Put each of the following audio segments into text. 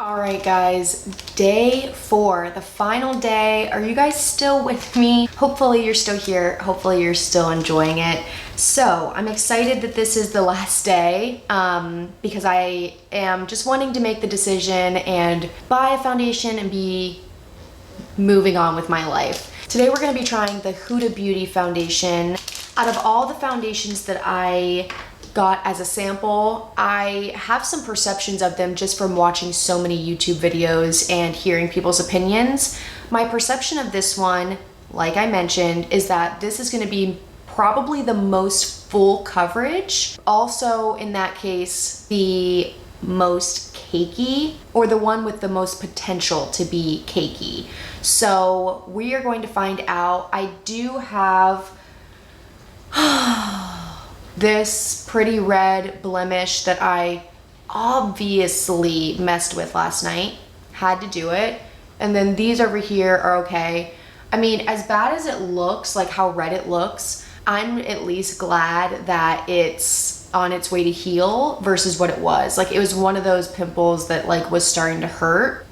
All right, guys, day 4, the final day. Are you guys still with me? Hopefully you're still here. Hopefully you're still enjoying it. So I'm excited that this is the last day because I am just wanting to make the decision and buy a foundation and be moving on with my life. Today we're gonna be trying the Huda Beauty foundation. Out of all the foundations that I got as a sample, I have some perceptions of them just from watching so many YouTube videos and hearing people's opinions. My perception of this one, like I mentioned, is that this is going to be probably the most full coverage. Also, in that case, the most cakey, or the one with the most potential to be cakey. So we are going to find out. I do have this pretty red blemish that I obviously messed with last night. Had to do it. And then these over here are okay. I mean, as bad as it looks, like how red it looks, I'm at least glad that it's on its way to heal versus what it was. Like, it was one of those pimples that like was starting to hurt.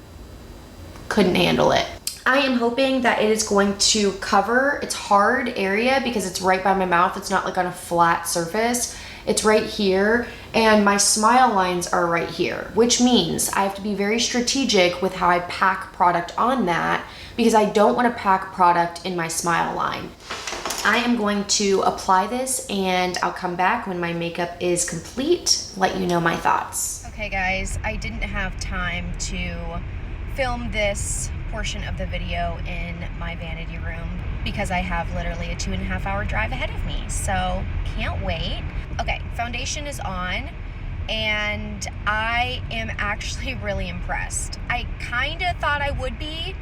Couldn't handle it. I am hoping that it is going to cover its hard area because it's right by my mouth. It's not like on a flat surface. It's right here, and my smile lines are right here, which means I have to be very strategic with how I pack product on that because I don't want to pack product in my smile line. I am going to apply this and I'll come back when my makeup is complete, let you know my thoughts. Okay guys, I didn't have time to film this portion of the video in my vanity room because I have literally a 2.5-hour drive ahead of me, so can't wait. Okay, foundation is on and I am actually really impressed. I kind of thought I would be,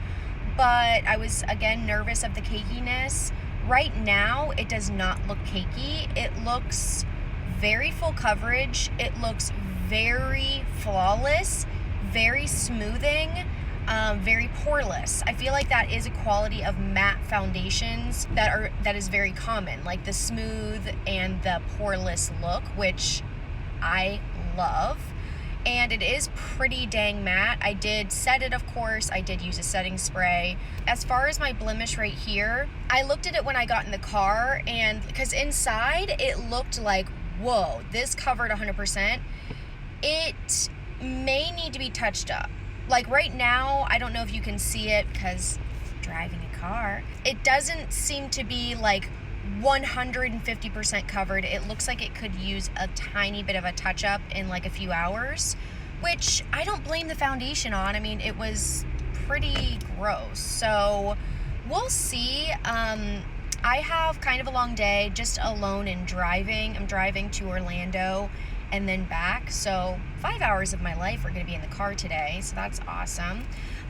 but I was again nervous of the cakiness. Right now it does not look cakey. It looks very full coverage. It looks very flawless, very smoothing. Very poreless. I feel like that is a quality of matte foundations that is very common, like the smooth and the poreless look, which I love. And it is pretty dang matte. I did set it, of course. I did use a setting spray. As far as my blemish right here, I looked at it when I got in the car, and because inside it looked like, whoa, this covered 100%. It may need to be touched up. Like right now, I don't know if you can see it because driving a car, it doesn't seem to be like 150% covered. It looks like it could use a tiny bit of a touch up in like a few hours, which I don't blame the foundation on. I mean, it was pretty gross. So we'll see. I have kind of a long day just alone and driving. I'm driving to Orlando and then back, so 5 hours of my life are going to be in the car today, so that's awesome.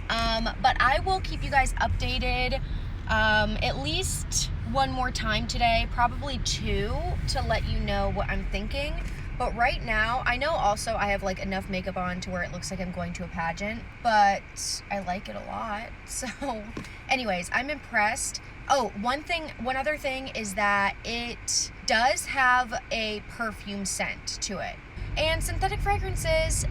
But I will keep you guys updated at least one more time today, probably 2, to let you know what I'm thinking. But right now, I know also I have like enough makeup on to where it looks like I'm going to a pageant, but I like it a lot. So anyways, I'm impressed. Oh, one other thing is that it does have a perfume scent to it. And synthetic fragrances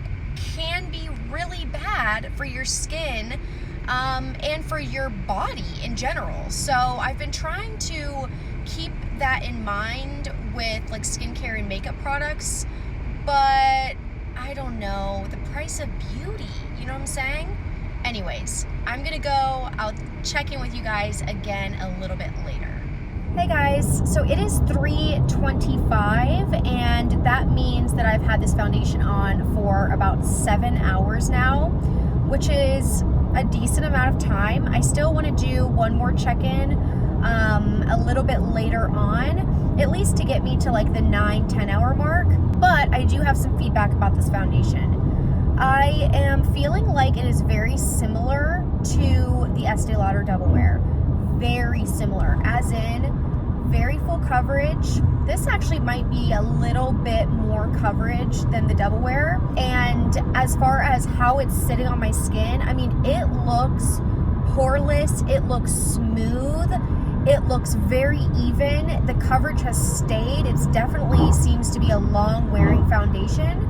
can be really bad for your skin and for your body in general. So I've been trying to keep that in mind with like skincare and makeup products, but I don't know, the price of beauty, you know what I'm saying? Anyways, I'm gonna go, I'll check in with you guys again a little bit later. Hey guys, so it is 3:25 and that means that I've had this foundation on for about 7 hours now, which is a decent amount of time. I still want to do one more check-in a little bit later on, at least to get me to like the 9-10 hour mark, but I do have some feedback about this foundation. I am feeling like it is very similar to the Estee Lauder Double Wear. Very similar, as in very full coverage. This actually might be a little bit more coverage than the Double Wear. And as far as how it's sitting on my skin, I mean, it looks poreless, it looks smooth, it looks very even. The coverage has stayed. It definitely seems to be a long wearing foundation.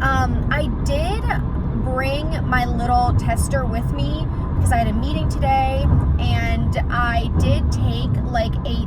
I did bring my little tester with me because I had a meeting today, and I did take like a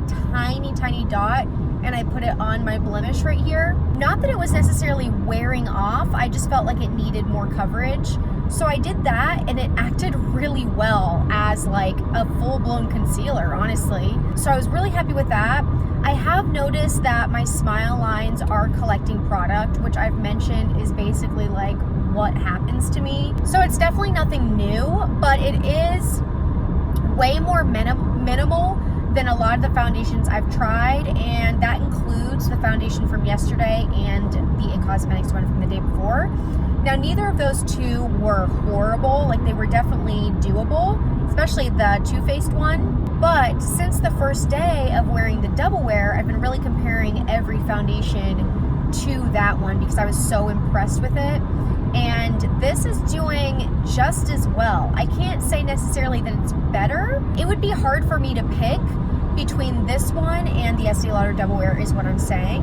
tiny dot and I put it on my blemish right here. Not that it was necessarily wearing off, I just felt like it needed more coverage. So I did that, and it acted really well as like a full-blown concealer, honestly. So I was really happy with that. I have noticed that my smile lines are collecting product, which I've mentioned is basically like what happens to me. So it's definitely nothing new, but it is way more minimal than a lot of the foundations I've tried, and that includes the foundation from yesterday and the It Cosmetics one from the day before. Now, neither of those two were horrible. Like, they were definitely doable, especially the Too Faced one. But since the first day of wearing the double wear, I've been really comparing every foundation to that one because I was so impressed with it. And this is doing just as well. I can't say necessarily that it's better. It would be hard for me to pick between this one and the Estee Lauder Double Wear is what I'm saying.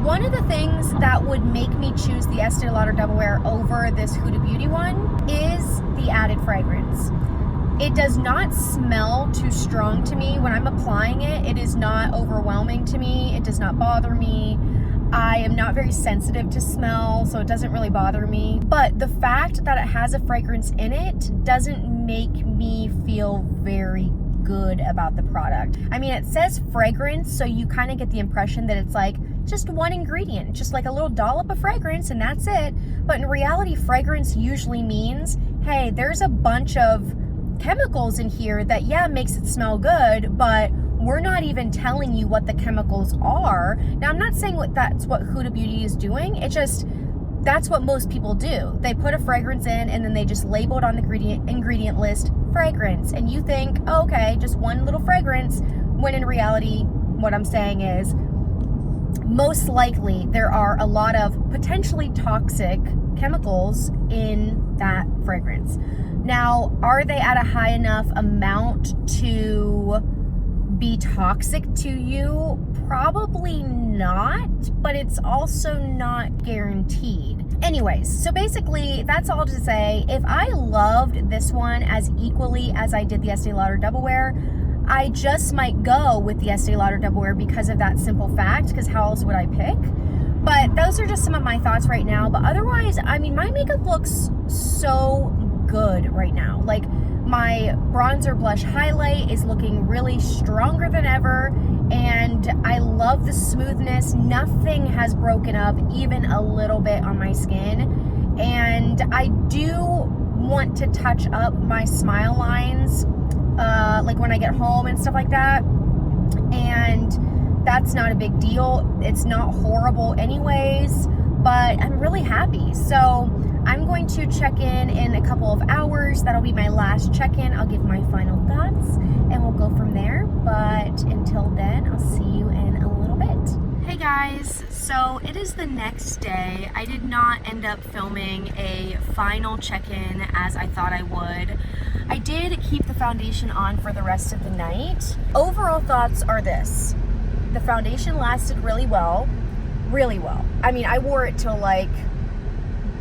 One of the things that would make me choose the Estee Lauder Double Wear over this Huda Beauty one is the added fragrance. It does not smell too strong to me when I'm applying it. It is not overwhelming to me. It does not bother me. I am not very sensitive to smell, so it doesn't really bother me. But the fact that it has a fragrance in it doesn't make me feel very good about the product. I mean, it says fragrance, so you kind of get the impression that it's like just one ingredient, just like a little dollop of fragrance and that's it. But in reality, fragrance usually means, hey, there's a bunch of chemicals in here that, yeah, makes it smell good, but we're not even telling you what the chemicals are. Now, I'm not saying that's what Huda Beauty is doing. It's just, that's what most people do. They put a fragrance in and then they just label it on the ingredient list, fragrance. And you think, oh, okay, just one little fragrance, when in reality, what I'm saying is, most likely there are a lot of potentially toxic chemicals in that fragrance. Now, are they at a high enough amount to be toxic to you? Probably not, but it's also not guaranteed. Anyways, so basically that's all to say, if I loved this one as equally as I did the Estee Lauder Double Wear, I just might go with the Estee Lauder Double Wear because of that simple fact, because how else would I pick? But those are just some of my thoughts right now. But otherwise, I mean, my makeup looks so good right now. Like, my bronzer blush highlight is looking really stronger than ever, and I love the smoothness. Nothing has broken up even a little bit on my skin, and I do want to touch up my smile lines like when I get home and stuff like that, and that's not a big deal. It's not horrible anyways, but I'm really happy. So I'm going to check in a couple of hours. That'll be my last check-in. I'll give my final thoughts and we'll go from there. But until then, I'll see you in a little bit. Hey guys, so it is the next day. I did not end up filming a final check-in as I thought I would. I did keep the foundation on for the rest of the night. Overall thoughts are this. The foundation lasted really well. Really well. I mean, I wore it till like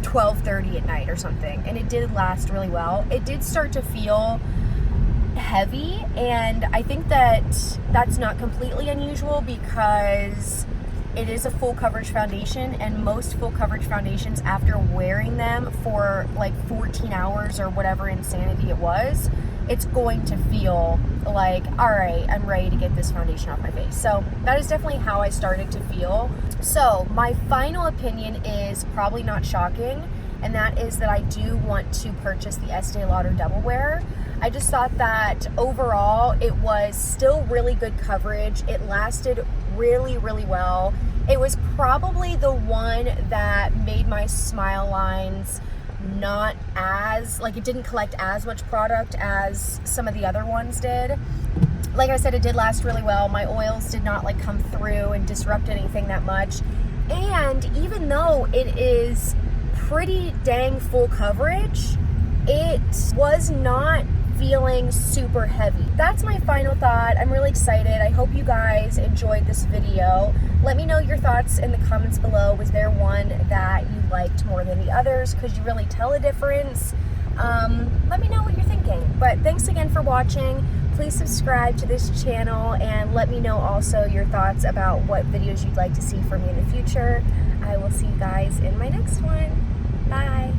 12:30 at night or something, and it did last really well. It did start to feel heavy, and I think that that's not completely unusual because it is a full coverage foundation, and most full coverage foundations, after wearing them for like 14 hours or whatever insanity it was, it's going to feel like, all right, I'm ready to get this foundation off my face. So that is definitely how I started to feel. So my final opinion is probably not shocking, and that is that I do want to purchase the Estee Lauder Double Wear. I just thought that overall it was still really good coverage. It lasted really, really well. It was probably the one that made my smile lines not as, like, it didn't collect as much product as some of the other ones did. Like I said, it did last really well. My oils did not like come through and disrupt anything that much. And even though it is pretty dang full coverage, it was not feeling super heavy. That's my final thought. I'm really excited. I hope you guys enjoyed this video. Let me know your thoughts in the comments below. Was there one that you liked more than the others? Could you really tell a difference? Let me know what you're thinking. But thanks again for watching. Please subscribe to this channel and let me know also your thoughts about what videos you'd like to see from me in the future. I will see you guys in my next one. Bye.